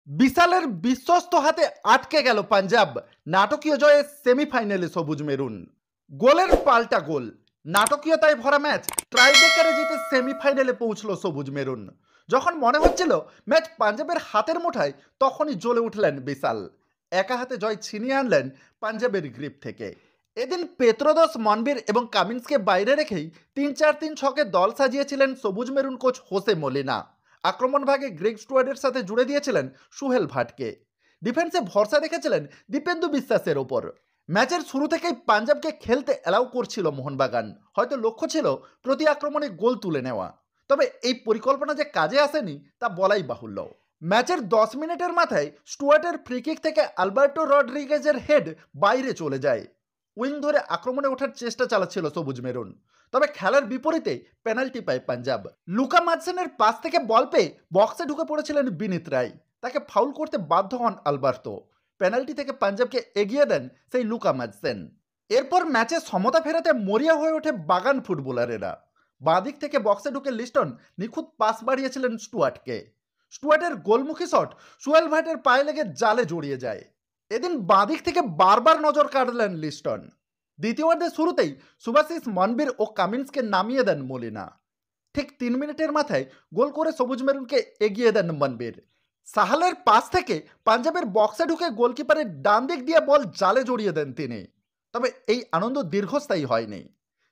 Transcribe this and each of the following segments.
বিশালের বিশ্বস্ত হাতে আটকে গেল পাঞ্জাব। নাটকীয় জয়ে সেমিফাইনালে সবুজ মেরুন। গোলের পাল্টা গোল, নাটকীয়তায় ভরা ম্যাচ, ট্রাইব্রেকারে জিতে সেমিফাইনালে পৌঁছলো সবুজ মেরুন। যখন মনে হচ্ছিল ম্যাচ পাঞ্জাবের হাতের মুঠায়, তখনই জ্বলে উঠলেন বিশাল। একা হাতে জয় ছিনিয়ে আনলেন পাঞ্জাবের গ্রিপ থেকে। এদিন পেত্রোদস, মনবীর এবং কামিন্সকে বাইরে রেখেই ৩-৪-৩ ছকে দল সাজিয়েছিলেন সবুজ মেরুন কোচ হোসে মলিনা। আক্রমণ ভাগে গ্রেগ স্টুয়ার্ডের সাথে জুড়ে দিয়েছিলেন সুহেল ভাটকে। ডিফেন্সে ভরসা রেখেছিলেন দীপেন্দু বিশ্বাসের ওপর। ম্যাচের শুরু থেকেই পাঞ্জাবকে খেলতে অ্যালাউ করছিল মোহনবাগান। হয়তো লক্ষ্য ছিল প্রতি আক্রমণে গোল তুলে নেওয়া, তবে এই পরিকল্পনা যে কাজে আসেনি তা বলাই বাহুল্য। ম্যাচের 10 মিনিটের মাথায় স্টুয়ার্টের ফ্রিকিক থেকে আলবার্টো রড্রিগেজের হেড বাইরে চলে যায়। উইং ধরে আক্রমণে ওঠার চেষ্টা চালাচ্ছিল সবুজ মেরুন, তবে খেলার বিপরীতে পেনাল্টি পায় পাঞ্জাব। লুকা মাদসেনের পাস থেকে বল পেয়ে বক্সে ঢুকে পড়েছিলেন বিনীত রায়। তাকে ফাউল করতে বাধ্য হন আলবার্তো। পেনাল্টি থেকে পাঞ্জাবকে এগিয়ে দেন সেই লুকা মাদসেন। এরপর ম্যাচে সমতা ফেরাতে মরিয়া হয়ে ওঠে বাগান ফুটবলারেরা। বাঁদিক থেকে বক্সে ঢুকে লিস্টন নিখুঁত পাস বাড়িয়েছিলেন স্টুয়ার্টকে। স্টুয়ার্টের গোলমুখী শট সুয়েল ভাটের পায়ে লেগে জালে জড়িয়ে যায়। এদিন বাঁদিক থেকে বারবার নজর কাড়লেন লিস্টন। দ্বিতীয়ার্ধের শুরুতেই সুভাশিস, মনবীর ও কামিন্সকে নামিয়ে দেন মলিনা। ঠিক 3 মিনিটের মাথায় গোল করে সবুজ মেরুনকে এগিয়ে দেন মনবীর। সাহালের পাস থেকে পাঞ্জাবের বক্সে ঢুকে গোলকিপারের ডান দিক দিয়ে বল জালে জড়িয়ে দেন তিনি। তবে এই আনন্দ দীর্ঘস্থায়ী হয়নি।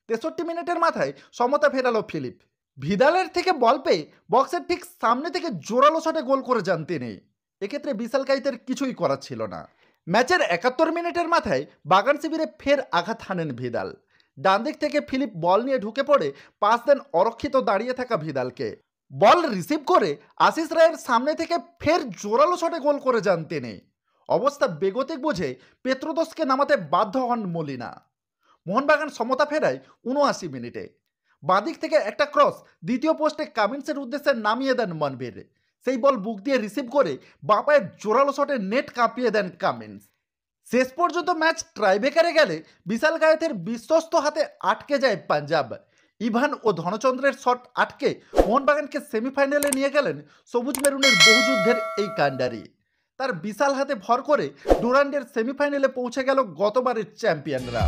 63 মিনিটের মাথায় সমতা ফেরালো ফিলিপ। ভিদালের থেকে বল পেয়ে বক্সের ঠিক সামনে থেকে জোরালো শটে গোল করে যান তিনি। এক্ষেত্রে বিশাল কাইতের কিছুই করার ছিল না। ম্যাচের 71 মিনিটের মাথায় বাগান শিবিরে ফের আঘাত হানেন ভিদাল। ডান দিক থেকে ফিলিপ বল নিয়ে ঢুকে পড়ে পাস দেন অরক্ষিত দাঁড়িয়ে থাকা ভিদালকে। বল রিসিভ করে আশিস রায়ের সামনে থেকে ফের জোরালো শটে গোল করে যান তিনি। অবস্থা বেগতিক বুঝে পেত্রোদসকে নামাতে বাধ্য হন মলিনা। মোহনবাগান সমতা ফেরায় 79 মিনিটে। বাঁদিক থেকে একটা ক্রস দ্বিতীয় পোস্টে কামিন্সের উদ্দেশ্যে নামিয়ে দেন মনবীর। সেই বল বুক দিয়ে রিসিভ করে বাঁ পায়ের জোরালো শটে নেট কাঁপিয়ে দেন কামিন্স। শেষ পর্যন্ত ম্যাচ ট্রাইব্রেকারে গেলে বিশাল গায়েতের বিশ্বস্ত হাতে আটকে যায় পাঞ্জাব। ইভান ও ধনচন্দ্রের শট আটকে মোহনবাগানকে সেমিফাইনালে নিয়ে গেলেন সবুজ মেরুনের বহুযুদ্ধের এই কাণ্ডারি। তার বিশাল হাতে ভর করে ডুরান্ডের সেমিফাইনালে পৌঁছে গেল গতবারের চ্যাম্পিয়নরা।